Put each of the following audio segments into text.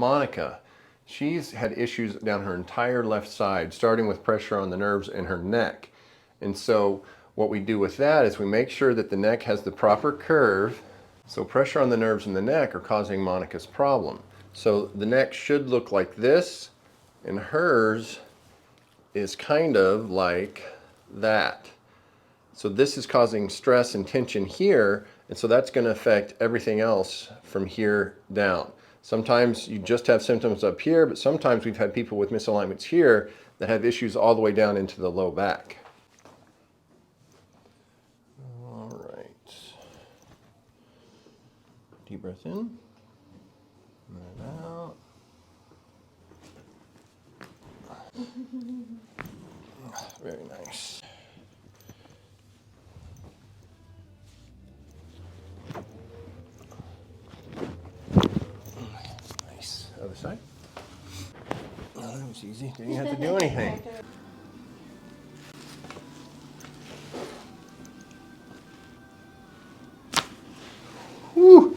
Monica, she's had issues down her entire left side, starting with pressure on the nerves in her neck. And so what we do with that is we make sure that the neck has the proper curve. So pressure on the nerves in the neck are causing Monica's problem. So the neck should look like this, and hers is kind of like that. So this is causing stress and tension here, and so that's going to affect everything else from here down. Sometimes you just have symptoms up here, but sometimes we've had people with misalignments here that have issues all the way down into the low back. All right. Deep breath in. And out. Very nice. Nice. Other side. Oh, that was easy. Didn't have to do anything. Whew.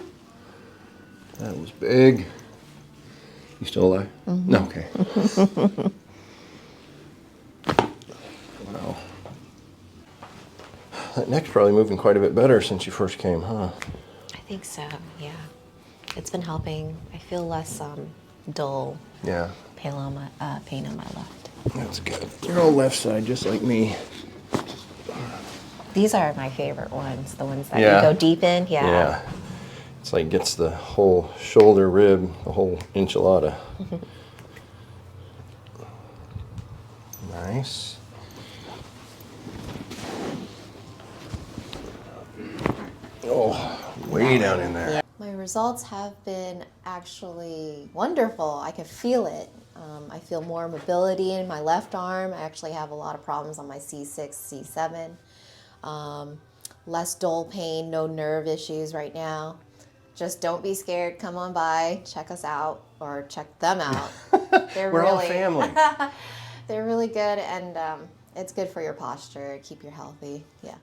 That was big. You still alive? Mm-hmm. No, okay. Wow. That neck's probably moving quite a bit better since you first came, huh? I think so, yeah. It's been helping. I feel less dull pain on my left. That's good. You're all left side, just like me. These are my favorite ones, the ones that you go deep in. Yeah. It's like gets the whole shoulder rib, the whole enchilada. Nice. Oh, way down in there. Yeah. My results have been actually wonderful. I can feel it. I feel more mobility in my left arm. I actually have a lot of problems on my C6, C7. Less dull pain, no nerve issues right now. Just don't be scared. Come on by, check us out, or check them out. We're all family. They're really good, and it's good for your posture. Keep you healthy. Yeah.